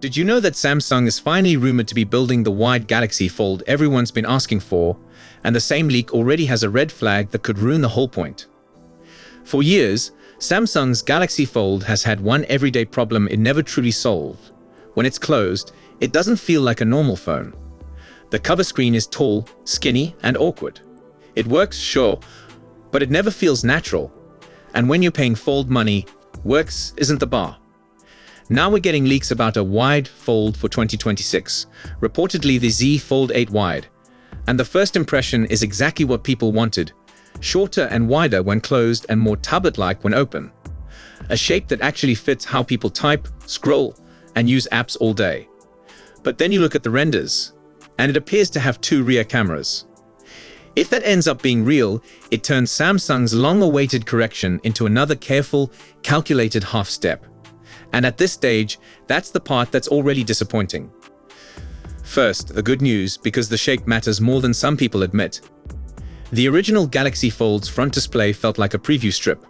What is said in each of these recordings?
Did you know that Samsung is finally rumored to be building the wide Galaxy Fold everyone's been asking for, and the same leak already has a red flag that could ruin the whole point? For years, Samsung's Galaxy Fold has had one everyday problem it never truly solved. When it's closed, it doesn't feel like a normal phone. The cover screen is tall, skinny, and awkward. It works, sure, but it never feels natural. And when you're paying Fold money, works isn't the bar. Now we're getting leaks about a wide Fold for 2026, reportedly the Z Fold 8 Wide. And the first impression is exactly what people wanted: shorter and wider when closed and more tablet-like when open. A shape that actually fits how people type, scroll, and use apps all day. But then you look at the renders, and it appears to have two rear cameras. If that ends up being real, it turns Samsung's long-awaited correction into another careful, calculated half-step. And at this stage, that's the part that's already disappointing. First, the good news, because the shape matters more than some people admit. The original Galaxy Fold's front display felt like a preview strip.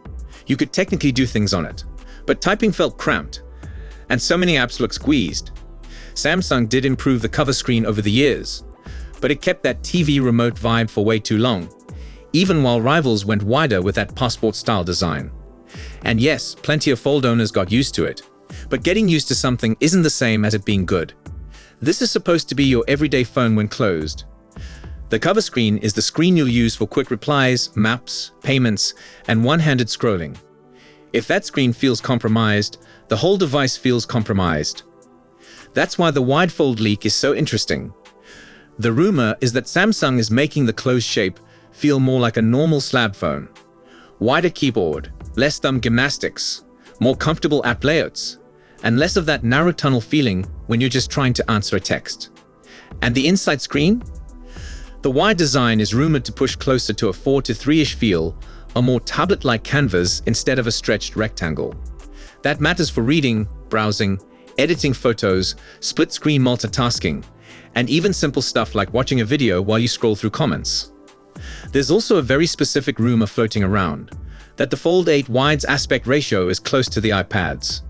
You could technically do things on it, but typing felt cramped, and so many apps look squeezed. Samsung did improve the cover screen over the years, but it kept that TV remote vibe for way too long, even while rivals went wider with that passport-style design. And yes, plenty of Fold owners got used to it, but getting used to something isn't the same as it being good. This is supposed to be your everyday phone when closed. The cover screen is the screen you'll use for quick replies, maps, payments, and one-handed scrolling. If that screen feels compromised, the whole device feels compromised. That's why the wide Fold leak is so interesting. The rumor is that Samsung is making the closed shape feel more like a normal slab phone. Wider keyboard, less thumb gymnastics, more comfortable app layouts, and less of that narrow tunnel feeling when you're just trying to answer a text. And the inside screen? The wide design is rumored to push closer to a 4:3-ish feel, a more tablet-like canvas instead of a stretched rectangle. That matters for reading, browsing, editing photos, split-screen multitasking, and even simple stuff like watching a video while you scroll through comments. There's also a very specific rumor floating around, that the Fold 8 Wide's aspect ratio is close to the iPad's.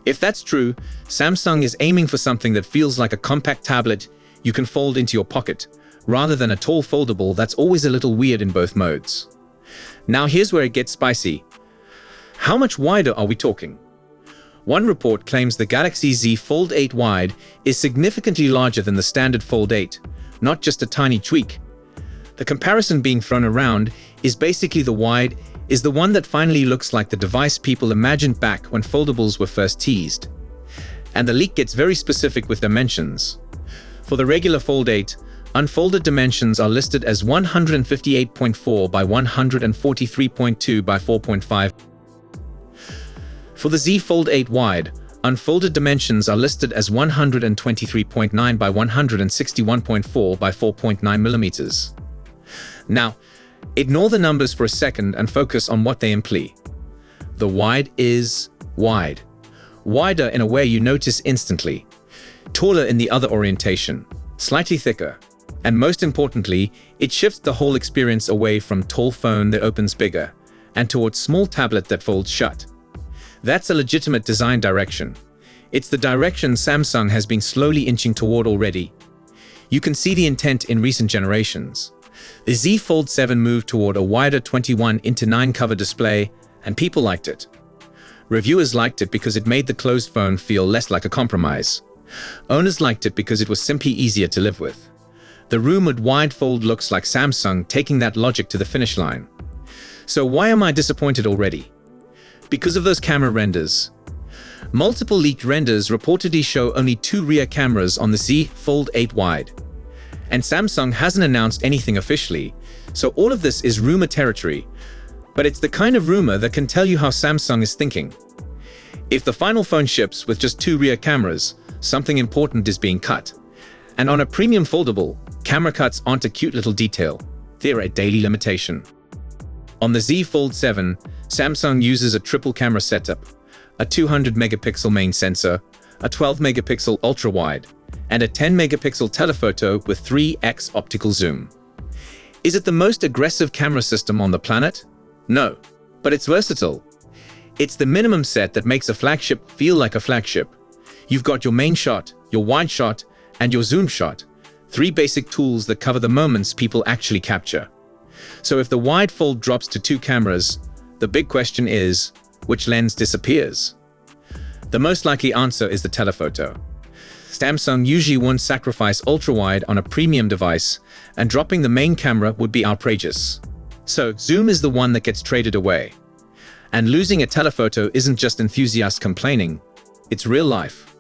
If that's true, Samsung is aiming for something that feels like a compact tablet you can fold into your pocket, rather than a tall foldable that's always a little weird in both modes. Now here's where it gets spicy. How much wider are we talking? One report claims the Galaxy Z Fold 8 Wide is significantly larger than the standard Fold 8, not just a tiny tweak. The comparison being thrown around is basically the Wide is the one that finally looks like the device people imagined back when foldables were first teased. And the leak gets very specific with dimensions. For the regular Fold 8, unfolded dimensions are listed as 158.4 by 143.2 by 4.5. For the Z Fold 8 Wide, unfolded dimensions are listed as 123.9 by 161.4 by 4.9 millimeters. Now, ignore the numbers for a second and focus on what they imply. The Wide is wide. Wider in a way you notice instantly. Taller in the other orientation. Slightly thicker. And most importantly, it shifts the whole experience away from tall phone that opens bigger and towards small tablet that folds shut. That's a legitimate design direction. It's the direction Samsung has been slowly inching toward already. You can see the intent in recent generations. The Z Fold 7 moved toward a wider 21:9 cover display, and people liked it. Reviewers liked it because it made the closed phone feel less like a compromise. Owners liked it because it was simply easier to live with. The rumored wide Fold looks like Samsung taking that logic to the finish line. So why am I disappointed already? Because of those camera renders. Multiple leaked renders reportedly show only two rear cameras on the Z Fold 8 Wide. And Samsung hasn't announced anything officially, so all of this is rumor territory. But it's the kind of rumor that can tell you how Samsung is thinking. If the final phone ships with just two rear cameras, something important is being cut. And on a premium foldable, camera cuts aren't a cute little detail. They're a daily limitation. On the Z Fold 7, Samsung uses a triple camera setup, a 200 megapixel main sensor, a 12 megapixel ultrawide, and a 10 megapixel telephoto with 3x optical zoom. Is it the most aggressive camera system on the planet? No, but it's versatile. It's the minimum set that makes a flagship feel like a flagship. You've got your main shot, your wide shot, and your zoom shot, three basic tools that cover the moments people actually capture. So if the wide fold drops to 2 cameras, the big question is, which lens disappears? The most likely answer is the telephoto. Samsung usually won't sacrifice ultrawide on a premium device, and dropping the main camera would be outrageous. So zoom is the one that gets traded away. And losing a telephoto isn't just enthusiasts complaining, it's real life.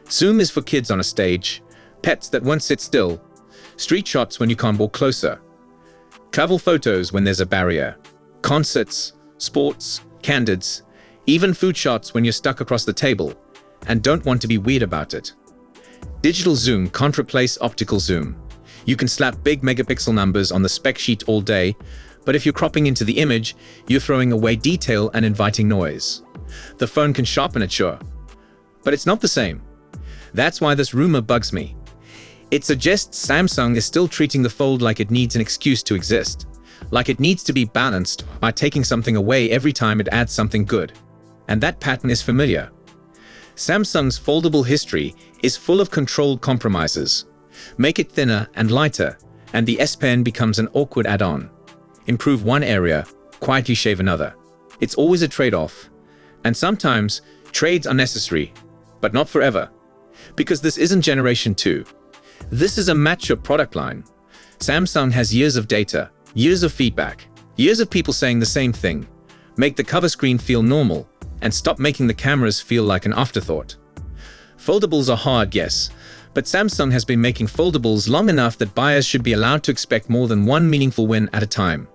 Zoom is for kids on a stage, pets that won't sit still, street shots when you can't walk closer, travel photos when there's a barrier, concerts, sports, candids, even food shots when you're stuck across the table and don't want to be weird about it. Digital zoom can't replace optical zoom. You can slap big megapixel numbers on the spec sheet all day, but if you're cropping into the image, you're throwing away detail and inviting noise. The phone can sharpen it, sure, but it's not the same. That's why this rumor bugs me. It suggests Samsung is still treating the Fold like it needs an excuse to exist, like it needs to be balanced by taking something away every time it adds something good. And that pattern is familiar. Samsung's foldable history is full of controlled compromises. Make it thinner and lighter, and the S Pen becomes an awkward add-on. Improve one area, quietly shave another. It's always a trade-off. And sometimes, trades are necessary, but not forever. Because this isn't Generation 2. This is a mature product line. Samsung has years of data, years of feedback, years of people saying the same thing. Make the cover screen feel normal, and stop making the cameras feel like an afterthought. Foldables are hard, yes, but Samsung has been making foldables long enough that buyers should be allowed to expect more than one meaningful win at a time.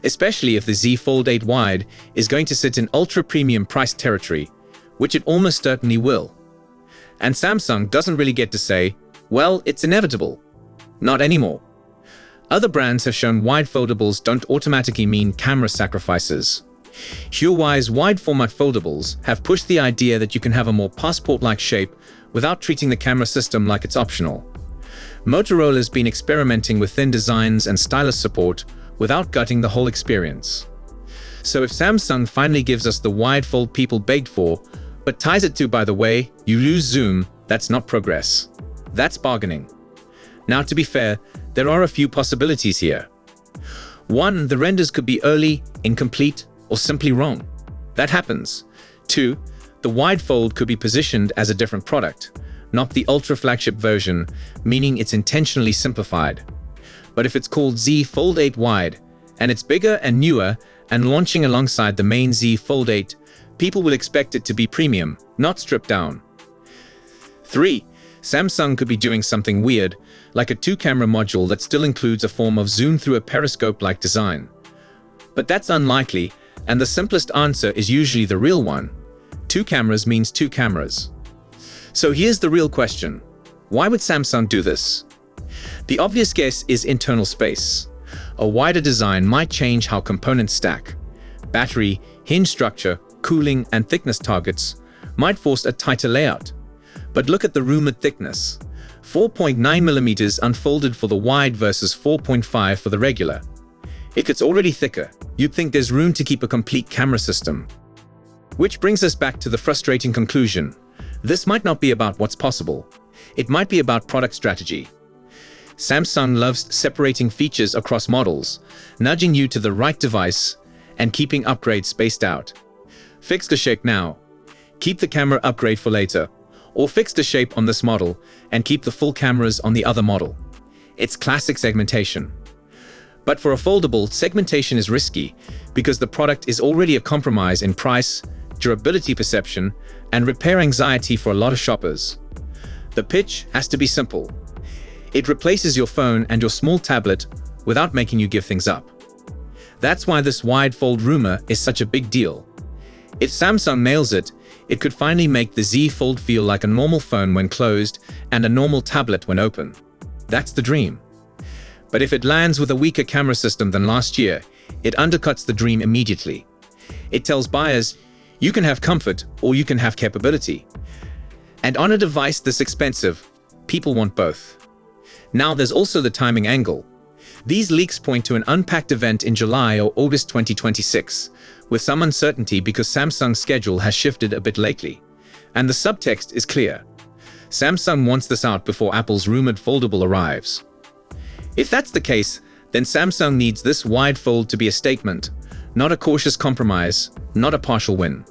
Especially if the Z Fold 8 Wide is going to sit in ultra-premium price territory, which it almost certainly will. And Samsung doesn't really get to say, well, it's inevitable. Not anymore. Other brands have shown wide foldables don't automatically mean camera sacrifices. Huawei's wide-format foldables have pushed the idea that you can have a more passport-like shape without treating the camera system like it's optional. Motorola's been experimenting with thin designs and stylus support without gutting the whole experience. So if Samsung finally gives us the wide fold people begged for, but ties it to, by the way, you lose zoom, that's not progress. That's bargaining. Now, to be fair, there are a few possibilities here. 1, the renders could be early, incomplete, or simply wrong. That happens. 2, the wide fold could be positioned as a different product, not the ultra flagship version, meaning it's intentionally simplified. But if it's called Z Fold 8 Wide, and it's bigger and newer and launching alongside the main Z Fold 8, people will expect it to be premium, not stripped down. 3, Samsung could be doing something weird, like a 2-camera module that still includes a form of zoom through a periscope-like design. But that's unlikely, and the simplest answer is usually the real one. 2 cameras means 2 cameras. So here's the real question. Why would Samsung do this? The obvious guess is internal space. A wider design might change how components stack. Battery, hinge structure, cooling, and thickness targets might force a tighter layout. But look at the rumored thickness. 4.9mm unfolded for the wide versus 4.5 for the regular. If it's already thicker, you'd think there's room to keep a complete camera system. Which brings us back to the frustrating conclusion. This might not be about what's possible. It might be about product strategy. Samsung loves separating features across models, nudging you to the right device, and keeping upgrades spaced out. Fix the shape now. Keep the camera upgrade for later. Or fix the shape on this model and keep the full cameras on the other model. It's classic segmentation. But for a foldable, segmentation is risky because the product is already a compromise in price, durability perception, and repair anxiety for a lot of shoppers. The pitch has to be simple. It replaces your phone and your small tablet without making you give things up. That's why this wide fold rumor is such a big deal. If Samsung nails it, it could finally make the Z Fold feel like a normal phone when closed and a normal tablet when open. That's the dream. But if it lands with a weaker camera system than last year, it undercuts the dream immediately. It tells buyers, you can have comfort or you can have capability. And on a device this expensive, people want both. Now there's also the timing angle. These leaks point to an unpacked event in July or August 2026, with some uncertainty because Samsung's schedule has shifted a bit lately. And the subtext is clear. Samsung wants this out before Apple's rumored foldable arrives. If that's the case, then Samsung needs this wide fold to be a statement, not a cautious compromise, not a partial win.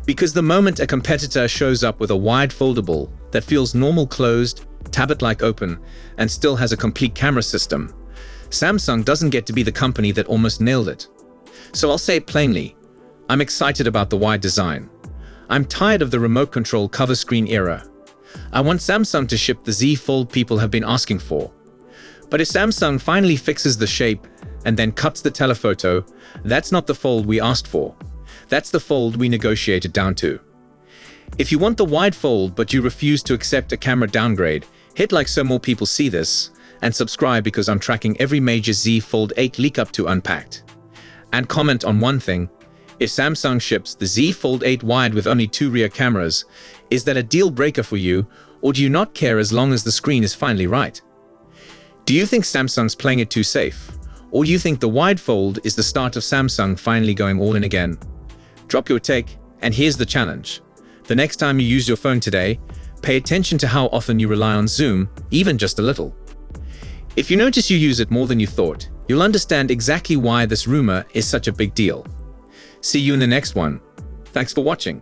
Because the moment a competitor shows up with a wide foldable that feels normal closed, tablet-like open, and still has a complete camera system, Samsung doesn't get to be the company that almost nailed it. So I'll say it plainly, I'm excited about the wide design. I'm tired of the remote control cover screen era. I want Samsung to ship the Z Fold people have been asking for. But if Samsung finally fixes the shape and then cuts the telephoto, that's not the fold we asked for. That's the fold we negotiated down to. If you want the wide fold but you refuse to accept a camera downgrade, hit like so more people see this, and subscribe because I'm tracking every major Z Fold 8 leak up to Unpacked. And comment on one thing. If Samsung ships the Z Fold 8 wide with only 2 rear cameras, is that a deal breaker for you, or do you not care as long as the screen is finally right? Do you think Samsung's playing it too safe? Or do you think the wide fold is the start of Samsung finally going all in again? Drop your take, and here's the challenge. The next time you use your phone today, pay attention to how often you rely on Zoom, even just a little. If you notice you use it more than you thought, you'll understand exactly why this rumor is such a big deal. See you in the next one. Thanks for watching.